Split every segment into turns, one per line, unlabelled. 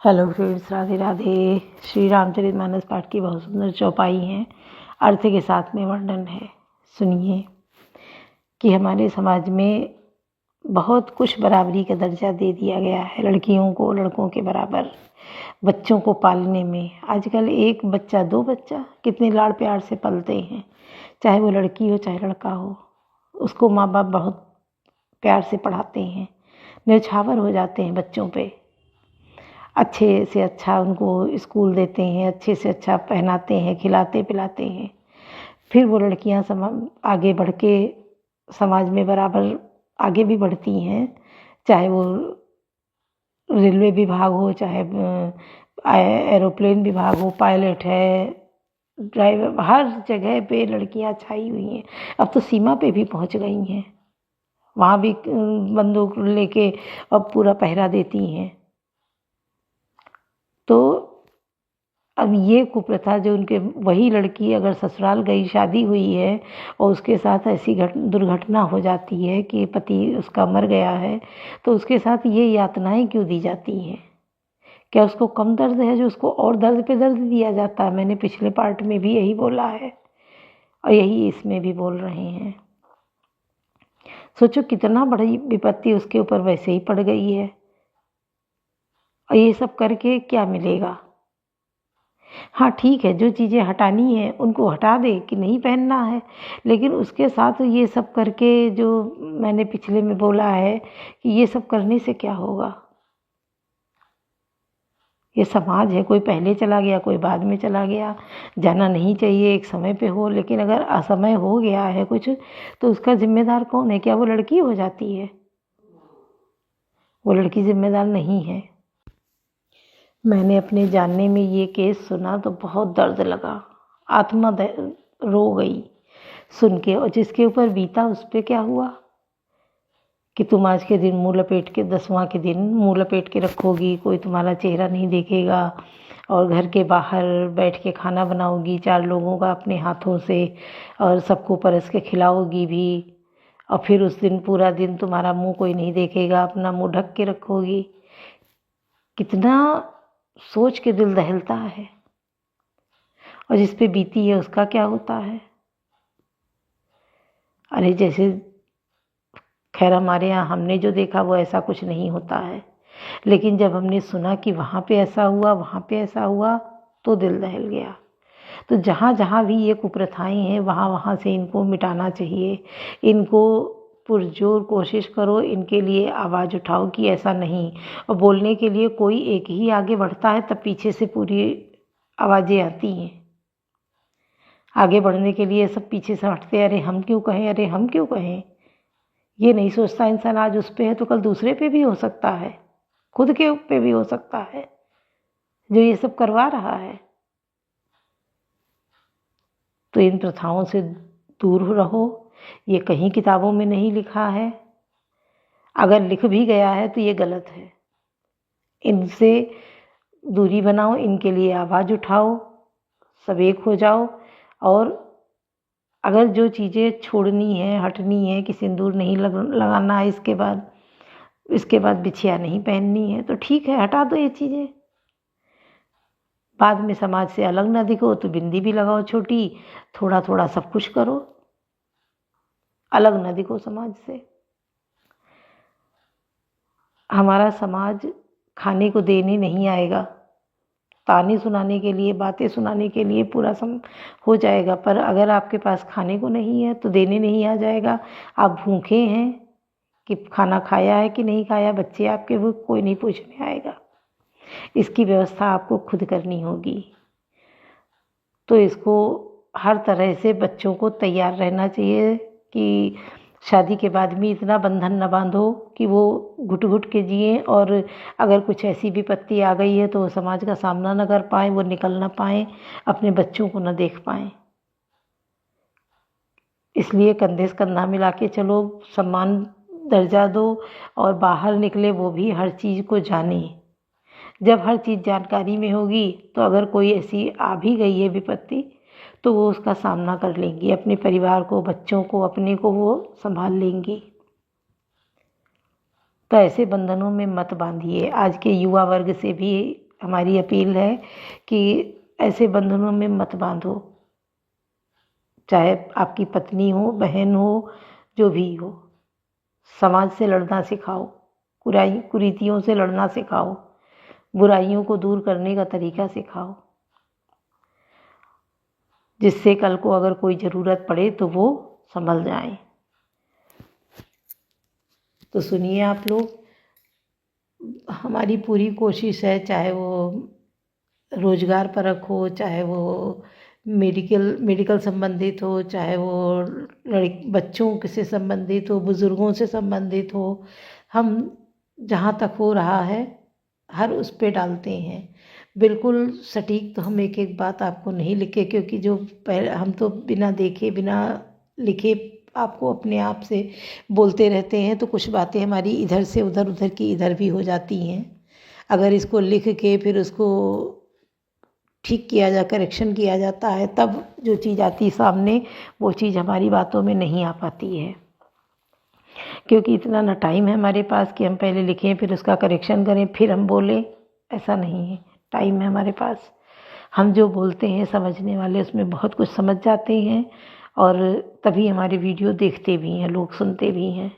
Hello friends, Radhe Radhe. Shri Ramcharitmanas पाठ की बहुत सुंदर चौपाई हैं, अर्थ के साथ में वर्णन है। सुनिए कि हमारे समाज में बहुत कुछ बराबरी का दर्जा दे दिया गया है, लड़कियों को लड़कों के बराबर। बच्चों को पालने में आजकल एक बच्चा दो बच्चा कितने लाड़ प्यार से पलते हैं, चाहे वो लड़की हो चाहे लड़का हो। उसको माँ बाप बहुत प्यार से पढ़ाते हैं, न्यौछावर हो जाते हैं बच्चों पे। अच्छे से अच्छा उनको स्कूल देते हैं, अच्छे से अच्छा पहनाते हैं, खिलाते पिलाते हैं। फिर वो लड़कियां आगे बढ़ के समाज में बराबर आगे भी बढ़ती हैं, चाहे वो रेलवे विभाग हो, चाहे एरोप्लेन विभाग हो, पायलट है, ड्राइवर, हर जगह पे लड़कियां छाई हुई हैं। अब तो सीमा पे भी पहुंच गई हैं, वहाँ भी बंदूक लेके अब पूरा पहरा देती हैं। तो अब ये कुप्रथा जो उनके, वही लड़की अगर ससुराल गई, शादी हुई है और उसके साथ ऐसी दुर्घटना हो जाती है कि पति उसका मर गया है, तो उसके साथ ये यातनाएं क्यों दी जाती हैं? क्या उसको कम दर्द है जो उसको और दर्द पे दर्द दिया जाता है? मैंने पिछले पार्ट में भी यही बोला है और यही इसमें भी बोल रहे हैं। सोचो कितना बड़ी विपत्ति उसके ऊपर वैसे ही पड़ गई है, और ये सब करके क्या मिलेगा? हाँ ठीक है, जो चीज़ें हटानी है उनको हटा दे कि नहीं पहनना है, लेकिन उसके साथ ये सब करके, जो मैंने पिछले में बोला है कि ये सब करने से क्या होगा? ये समाज है, कोई पहले चला गया कोई बाद में चला गया। जाना नहीं चाहिए, एक समय पे हो, लेकिन अगर असमय हो गया है कुछ तो उसका जिम्मेदार कौन है? क्या वो लड़की हो जाती है? वो लड़की जिम्मेदार नहीं है। मैंने अपने जानने में ये केस सुना तो बहुत दर्द लगा, आत्मा रो गई सुन के। और जिसके ऊपर बीता उस पर क्या हुआ कि तुम आज के दिन मुंह लपेट के, 10वां के दिन मुंह लपेट के रखोगी, कोई तुम्हारा चेहरा नहीं देखेगा, और घर के बाहर बैठ के खाना बनाओगी 4 लोगों का अपने हाथों से, और सबको परस के खिलाओगी भी। और फिर उस दिन पूरा दिन तुम्हारा मुंह कोई नहीं देखेगा, अपना मुंह ढक के रखोगी। कितना सोच के दिल दहलता है। और जिस पे बीती है उसका क्या होता है? अरे जैसे, खैर हमारे यहाँ हमने जो देखा वो ऐसा कुछ नहीं होता है, लेकिन जब हमने सुना कि वहाँ पे ऐसा हुआ, वहाँ पे ऐसा हुआ, तो दिल दहल गया। तो जहाँ जहाँ भी ये कुप्रथाएं हैं वहाँ वहाँ से इनको मिटाना चाहिए। इनको पुरजोर कोशिश करो, इनके लिए आवाज़ उठाओ कि ऐसा नहीं। और बोलने के लिए कोई एक ही आगे बढ़ता है तब पीछे से पूरी आवाज़ें आती हैं। आगे बढ़ने के लिए सब पीछे से हटते हैं, अरे हम क्यों कहें, अरे हम क्यों कहें। ये नहीं सोचता इंसान आज उस पे है तो कल दूसरे पे भी हो सकता है, खुद के पे भी हो सकता है जो ये सब करवा रहा है। तो इन प्रथाओं से दूर रहो। ये कहीं किताबों में नहीं लिखा है, अगर लिख भी गया है तो ये गलत है। इनसे दूरी बनाओ, इनके लिए आवाज़ उठाओ, सब एक हो जाओ। और अगर जो चीज़ें छोड़नी है, हटनी है, कि सिंदूर नहीं लगाना है इसके बाद बिछिया नहीं पहननी है, तो ठीक है, हटा दो ये चीज़ें। बाद में समाज से अलग ना दिखो तो बिंदी भी लगाओ छोटी, थोड़ा थोड़ा सब कुछ करो, अलग ना दिखो समाज से। हमारा समाज खाने को देने नहीं आएगा, ताने सुनाने के लिए, बातें सुनाने के लिए पूरा हो जाएगा, पर अगर आपके पास खाने को नहीं है तो देने नहीं आ जाएगा। आप भूखे हैं कि खाना खाया है कि नहीं खाया, बच्चे आपके, वो कोई नहीं पूछने आएगा। इसकी व्यवस्था आपको खुद करनी होगी। तो इसको हर तरह से बच्चों को तैयार रहना चाहिए कि शादी के बाद भी इतना बंधन न बांधो कि वो घुट घुट के जिए, और अगर कुछ ऐसी विपत्ति आ गई है तो वो समाज का सामना न कर पाए, वो निकल ना पाए, अपने बच्चों को न देख पाए। इसलिए कंधे से कंधा मिला के चलो, सम्मान दर्जा दो, और बाहर निकले वो भी हर चीज़ को जाने। जब हर चीज़ जानकारी में होगी तो अगर कोई ऐसी आ भी गई है विपत्ति तो वो उसका सामना कर लेंगी, अपने परिवार को, बच्चों को, अपने को वो संभाल लेंगी। तो ऐसे बंधनों में मत बांधिए। आज के युवा वर्ग से भी हमारी अपील है कि ऐसे बंधनों में मत बांधो, चाहे आपकी पत्नी हो, बहन हो, जो भी हो। समाज से लड़ना सिखाओ, कुरीतियों से लड़ना सिखाओ, बुराइयों को दूर करने का तरीका सिखाओ, जिससे कल को अगर कोई ज़रूरत पड़े तो वो संभल जाए। तो सुनिए आप लोग, हमारी पूरी कोशिश है, चाहे वो रोजगार परक हो, चाहे वो मेडिकल संबंधित हो, चाहे वो बच्चों से संबंधित हो, बुज़ुर्गों से संबंधित हो, हम जहाँ तक हो रहा है हर उस पे डालते हैं। बिल्कुल सटीक तो हम एक एक बात आपको नहीं लिखे, क्योंकि जो हम तो बिना देखे बिना लिखे आपको अपने आप से बोलते रहते हैं, तो कुछ बातें हमारी इधर से उधर, उधर की इधर भी हो जाती हैं। अगर इसको लिख के फिर उसको ठीक किया करेक्शन किया जाता है, तब जो चीज़ आती है सामने, वो चीज़ हमारी बातों में नहीं आ पाती है, क्योंकि इतना ना टाइम है हमारे पास कि हम पहले लिखें फिर उसका करेक्शन करें फिर हम बोलें। ऐसा नहीं है, टाइम है हमारे पास। हम जो बोलते हैं समझने वाले उसमें बहुत कुछ समझ जाते हैं, और तभी हमारे वीडियो देखते भी हैं लोग, सुनते भी हैं।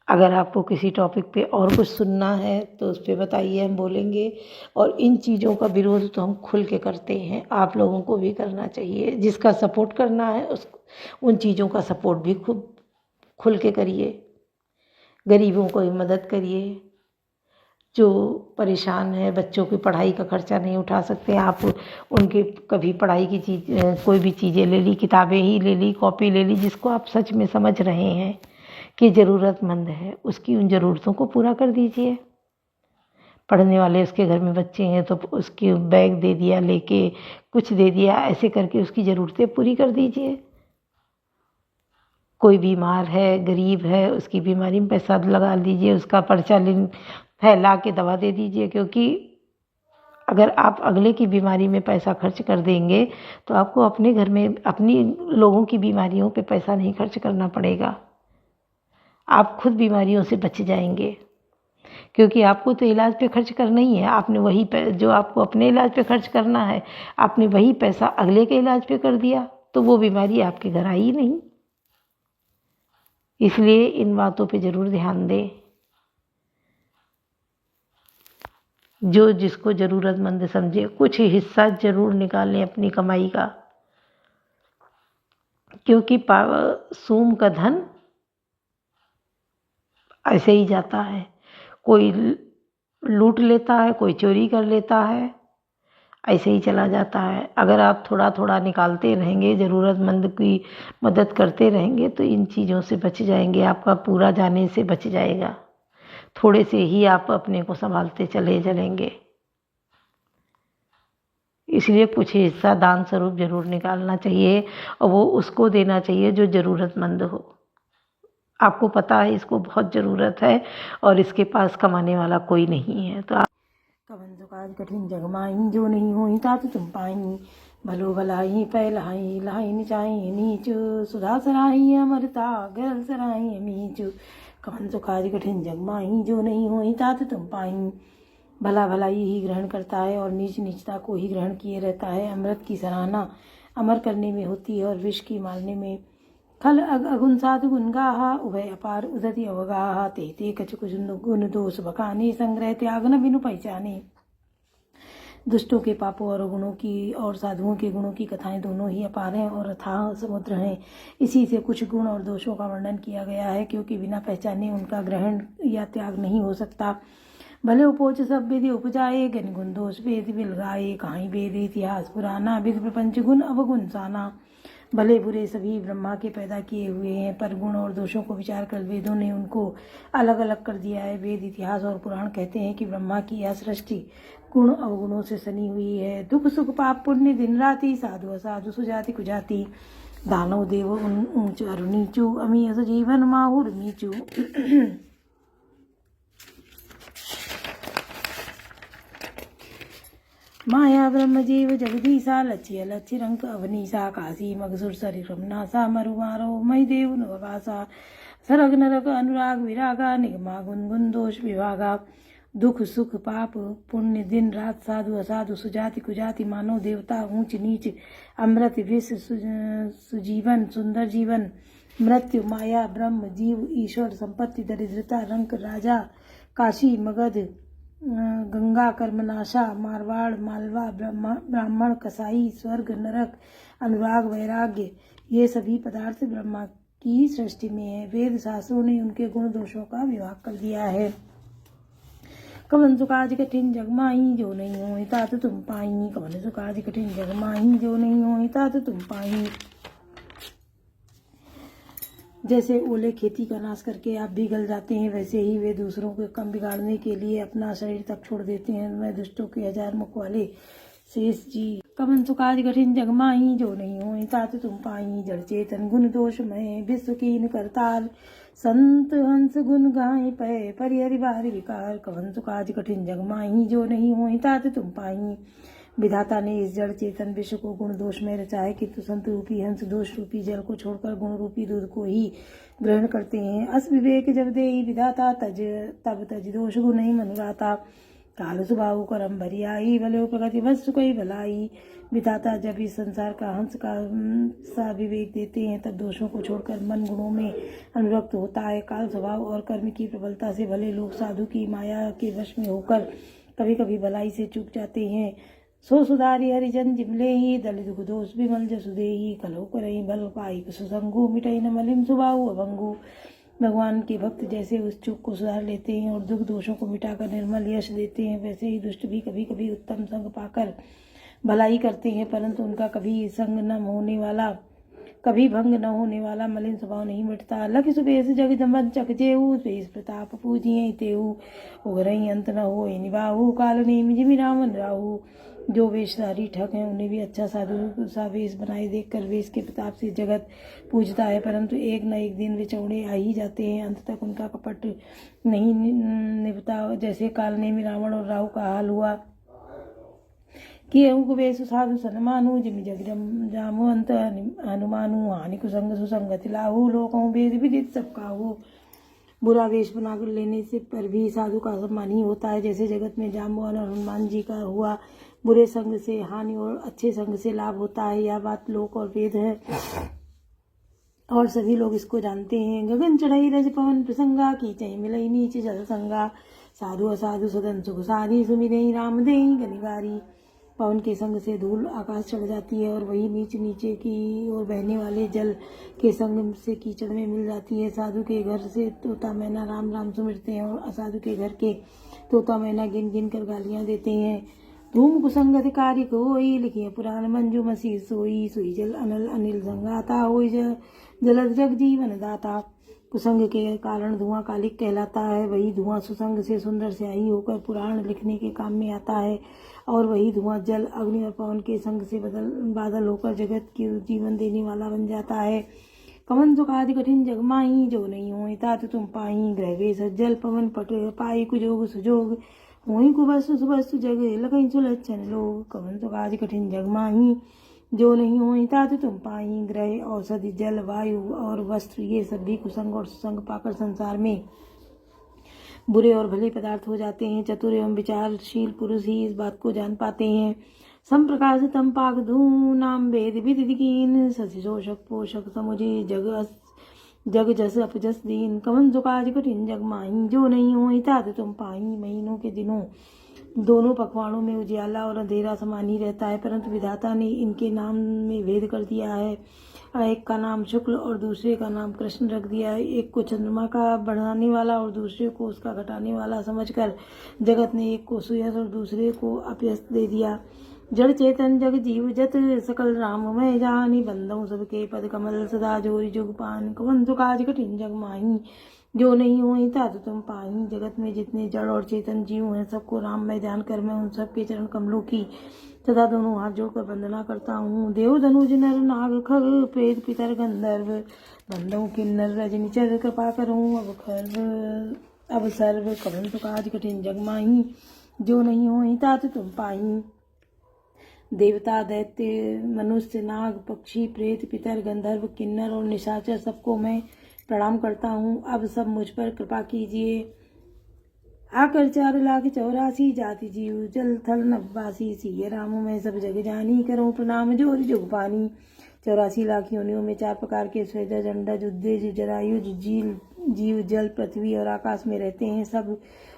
अगर आपको किसी टॉपिक पे और कुछ सुनना है तो उस पर बताइए, हम बोलेंगे। और इन चीज़ों का विरोध तो हम खुल के करते हैं, आप लोगों को भी करना चाहिए। जिसका सपोर्ट करना है उन चीज़ों का सपोर्ट भी खूब खुल के करिए। गरीबों को भी मदद करिए, जो परेशान है, बच्चों की पढ़ाई का खर्चा नहीं उठा सकते आप, उनके कभी पढ़ाई की चीज़, कोई भी चीज़ें ले ली, किताबें ही ले ली, कॉपी ले ली, जिसको आप सच में समझ रहे हैं कि ज़रूरतमंद है, उसकी उन ज़रूरतों को पूरा कर दीजिए। पढ़ने वाले उसके घर में बच्चे हैं तो उसके बैग दे दिया, लेके कुछ दे दिया, ऐसे करके उसकी ज़रूरतें पूरी कर दीजिए। कोई बीमार है, गरीब है, उसकी बीमारी में पैसा लगा दीजिए, उसका पर्चा फैला के दवा दे दीजिए। क्योंकि अगर आप अगले की बीमारी में पैसा खर्च कर देंगे तो आपको अपने घर में अपनी लोगों की बीमारियों पे पैसा नहीं खर्च करना पड़ेगा, आप खुद बीमारियों से बच जाएंगे। क्योंकि आपको तो इलाज पे खर्च करना ही है, आपने वही जो आपको अपने इलाज पे खर्च करना है, आपने वही पैसा अगले के इलाज पे कर दिया, तो वो बीमारी आपके घर आई नहीं। इसलिए इन बातों पे ज़रूर ध्यान दें। जो जिसको ज़रूरतमंद समझे, कुछ हिस्सा ज़रूर निकालें अपनी कमाई का, क्योंकि सूम का धन ऐसे ही जाता है। कोई लूट लेता है, कोई चोरी कर लेता है, ऐसे ही चला जाता है। अगर आप थोड़ा थोड़ा निकालते रहेंगे, ज़रूरतमंद की मदद करते रहेंगे, तो इन चीज़ों से बच जाएंगे, आपका पूरा जाने से बच जाएगा। थोड़े से ही आप अपने को संभालते चले चलेंगे। इसलिए कुछ हिस्सा दान स्वरूप जरूर निकालना चाहिए, और वो उसको देना चाहिए जो ज़रूरतमंद हो। आपको पता है इसको बहुत ज़रूरत है और इसके पास कमाने वाला कोई नहीं है, तो आप
कवन सुकाज कठिन जगमाई, जो नहीं होई तात तुम पाई, भलो भलाई पहलाई लाई निचाई नीच, सुधा सराही अमरता गरल सराही नीच। कवन सुकाज कठिन जगमाई, जो नहीं होई तात तुम पाई। भला भलाई ही ग्रहण करता है और नीच नीचता को ही ग्रहण किए रहता है। अमृत की सराहना अमर करने में होती है और विष की मारने में। खल अगुन साधु गुण गाहा, उभय अपार उदति अवगाहा, ते ते कछ कुछ गुण दोष बखाने, संग्रह त्याग न बिनु पहचाने। दुष्टों के पापों और गुणों की और साधुओं के गुणों की कथाएं दोनों ही अपार हैं और अथाह समुद्र हैं। इसी से कुछ गुण और दोषों का वर्णन किया गया है, क्योंकि बिना पहचाने उनका ग्रहण या त्याग नहीं हो सकता। भले उपोच सब विधि उपजाए, गण गुण दोष वेद बिलगाए, कहीं वेद इतिहास पुराना, विध प्रपंच गुण अवगुण साना। भले बुरे सभी ब्रह्मा के पैदा किए हुए हैं, पर गुण और दोषों को विचार कर वेदों ने उनको अलग अलग कर दिया है। वेद इतिहास और पुराण कहते हैं कि ब्रह्मा की यह सृष्टि गुण अवगुणों से सनी हुई है। दुख सुख पाप पुण्य दिन राति, साधु असाधु सुजाति कुजाति, दानव देव ऊंच अरु नीचू, अमी अस जीवन माहुर नीचू। माया ब्रह्म जीव जगदीशा, लक्ष्य लक्ष्य रंक अवनीसा, काशी मगसुर शरीर रमनासा, मरुमारो मई देव नवकासा, सरग नरक अनुराग विरागा, निगमा गुण गुण दोष विभागा। दुख सुख पाप पुण्य दिन रात साधु असाधु सुजाति कुजाति मानव देवता ऊंच नीच अमृत विष सुजीवन सुंदर जीवन मृत्यु माया ब्रह्म जीव ईश्वर संपत्ति दरिद्रता रंक राजा काशी मगध गंगा कर्मनाशा मारवाड़ मालवा ब्राह्मण कसाई स्वर्ग नरक अनुराग वैराग्य ये सभी पदार्थ ब्रह्मा की सृष्टि में है। वेद शास्त्रों ने उनके गुण दोषों का विभाग कर दिया है। कवन सुकाज कठिन जग माही जो नहीं हो तात तुम पाई। कवन सुकाज कठिन जग माही जो नहीं हो तात तुम पाई। जैसे ओले खेती का नाश करके आप भी गल जाते हैं, वैसे ही वे दूसरों को कम बिगाड़ने के लिए अपना शरीर तक छोड़ देते हैं। मैं दुष्टों के 1000 मुख वाले शेष जी। कवन सुकाज कठिन जग माही जो नहीं हो तात तुम पाई। जड़ चेतन गुण दोष में विश्व कीन करतार संत हंस गुण गाय पै परिहरि बाहरि विकार। कवन सुकाज कठिन जग माही जो नहीं हो तात तुम पाई। विधाता ने इस जड़ चेतन विश्व को गुण दोष में रचा है, किंतु संत रूपी हंस दोष रूपी जल को छोड़कर गुण रूपी दूध को ही ग्रहण करते हैं। अस विवेक जब देई विधाता तब तज दोष गुण नहीं मनुराता। काल सुभाव करम भरियाई भले प्रगति वस्तु कोई भलाई। विधाता जब इस संसार का हंस का सा विवेक देते हैं, तब दोषों को छोड़कर मन गुणों में अनुरक्त होता है। काल स्वभाव और कर्म की प्रबलता से भले लोग साधु की माया के वश में होकर कभी कभी भलाई से चूक जाते हैं। सो सुधारी हरिजन जिमले ही दल दुख दोष विमल जसुदे ही कलो करई बल पाई सुसंगु मिटई न मलिन सुबाहु अभंगु। भगवान के भक्त जैसे उस चूक को सुधार लेते हैं और दुख दोषों को मिटाकर निर्मल यश देते हैं, वैसे ही दुष्ट भी कभी कभी उत्तम संग पाकर भलाई करते हैं, परंतु उनका कभी भंग न होने वाला मलिन स्वभाव नहीं मिटता। लख सुबेश जग जमन चक जेऊ तेज प्रताप पूजिए तेऊ उगरई अंत न हो निभाऊ काल नेम जिमि रावण राहु। जो वेशधारी ठग हैं उन्हें भी अच्छा साधु सा वेश बनाए देखकर वेश के प्रताप से जगत पूजता है, परंतु एक न एक दिन वे चौड़े आ ही जाते हैं। अंत तक उनका कपट नहीं निभता। जैसे काल ने रावण और राहु का हाल हुआ कि वेश साधु सनमानु जिमि जग जामु अंत हनुमानु हानि कुसंग सुसंगति लाहू लोकों वेद विदित सबका हो। बुरा वेश बना लेने से पर भी साधु का सम्मान ही होता है। जैसे जगत में जाम्बवान और हनुमान जी का हुआ, बुरे संग से हानि और अच्छे संग से लाभ होता है। यह बात लोक और वेद है और सभी लोग इसको जानते हैं। गगन चढ़ई रज पवन प्रसंगा की चई मिलई नीच जल संगा। साधु असाधु सदन सुख सारी सुमिरई राम देई गनिगारी। पवन के संग से धूल आकाश चढ़ जाती है और वही नीचे की ओर बहने वाले जल के संग से कीचड़ में मिल जाती है। साधु के घर से तोता मैना राम राम सुमिरते हैं और असाधु के घर के तोता मैना गिन गिन कर गालियां देते हैं। धूम कुसंग अधिकारी कोई लिखिए पुराण मंजू मसीह सोई। सुई जल अनल अनिल संगाता हो जलद जग जीवन दाता। कुसंग के कारण धुआं कालिक कहलाता है, वही धुआं सुसंग से सुंदर स्याही होकर पुराण लिखने के काम में आता है, और वही धुआं जल अग्नि और पवन के संग से बादल होकर जगत की जीवन देने वाला बन जाता है। कवन सुखादि कठिन जग माही जो नहीं हो तात तुम पाही। ग्रह वे सज्जल पवन पट पाई कुजोग सुजोग वही कुबस्तु सुबस्तु जग लगई सुलक्षण लोग। कवन सुखादि कठिन जग माही जो नहीं हो तात तुम पाई। ग्रह औषधि जल वायु और वस्त्र ये सब भी कुसंग और सुसंग पाकर संसार में बुरे और भले पदार्थ हो जाते हैं। चतुर एवं विचारशील पुरुष ही इस बात को जान पाते हैं। सम प्रकार से तम पाक धू नाम वेद विदिकीन शशि शोषक पोषक समुझे जग जस अपजस दीन। कवन सुकाज कठिन जग माही जो नहीं हो तात तुम पाई। महीनों के दिनों दोनों पखवाड़ों में उजियाला और अंधेरा समान ही रहता है, परंतु विधाता ने इनके नाम में भेद कर दिया है। एक का नाम शुक्ल और दूसरे का नाम कृष्ण रख दिया है। एक को चंद्रमा का बढ़ाने वाला और दूसरे को उसका घटाने वाला समझकर जगत ने एक को सुयश और दूसरे को अपयश दे दिया। जड़ चेतन जग जीव जत सकल राममय जानी। बंदों सबके पद कमल सदा जोरी जुग पान। कवन सुकाज कठिन जग माही जो नहीं हुई तात तुम पाही। जगत में जितने जड़ और चेतन जीव हैं, सबको राममय जानकर मैं उन सबके चरण कमलों की तथा दोनों हाथ जोड़कर वंदना करता हूँ। देव धनुज नर नाग खग प्रेत पितर गंधर्व बंदों किन्नर रजनी चर कृपा करूँ अब सर्व। कवन सुकाज कठिन जग माही जो नहीं हुई तात तुम पाही। देवता दैत्य मनुष्य नाग पक्षी प्रेत पितर गंधर्व किन्नर और निशाचर सबको मैं प्रणाम करता हूँ। अब सब मुझ पर कृपा कीजिए। आकर 4,84,000 जाति जीव जल थल नब्बासी सिय राम मैं सब जग जानी करूँ प्रणाम जोर जुग पानी। 84 लाख योनियों में 4 प्रकार के स्वेदज अंडज उद्देज जरायु जीव जीव जल पृथ्वी और आकाश में रहते हैं। सब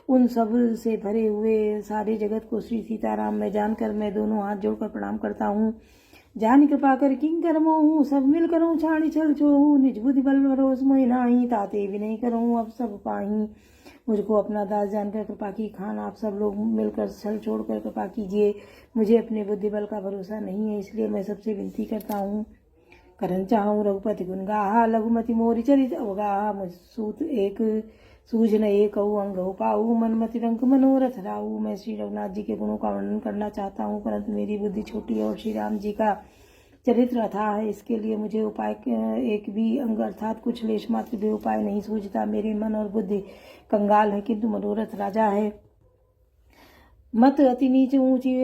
उन सब से भरे हुए सारे जगत को श्री सीताराम मैं जानकर मैं दोनों हाथ जोड़कर प्रणाम करता हूँ। जान कृपा कर किंकर मोहूँ सब मिल करूँ छाड़ी छल छोहूँ निज बुद्धि बल भरोस मोहि नाही ताते भी नहीं करूँ अब सब पाही। मुझको अपना दास जानकर कृपा की खान आप सब लोग मिलकर छल छोड़कर कृपा कीजिए। मुझे अपने बुद्धि बल का भरोसा नहीं है इसलिए मैं सबसे विनती करता हूँ। करन चाहूँ रघुपति गुण गाहा लघुमति मोरि चरित अवगाहा मुझ सूत एक सूझ न एक अंग हो पाऊ मनमति रंग मनोरथ राऊ। मैं श्री रघुनाथ जी के गुणों का वर्णन करना चाहता हूँ परंतु मेरी बुद्धि छोटी है और श्री राम जी का चरित्र अथाह है। इसके लिए मुझे उपाय एक भी अंग अर्थात कुछ लेश मात्र भी उपाय नहीं सूझता। मेरे मन और बुद्धि कंगाल है किंतु मनोरथ राजा है। मत अति नीच ऊंची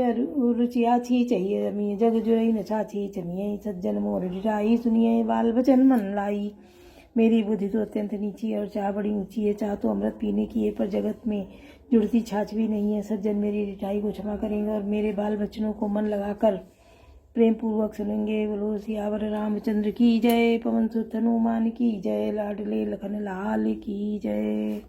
रुचिया छी चाहिए रमी जग जुरई न छाछी चमिये सज्जन मोर डिराई सुनिए बाल बचन मन लाई। मेरी बुद्धि तो अत्यंत नीची है और चाह बड़ी ऊंची है। चाह तो अमृत पीने की है पर जगत में जुड़ती छाछ भी नहीं है। सज्जन मेरी रिठाई को क्षमा करेंगे और मेरे बाल बच्चनों को मन लगाकर प्रेम पूर्वक सुनेंगे। बोलो सियावर रामचंद्र की जय। पवन सुत हनुमान की जय। लाडले लखन लाल की जय।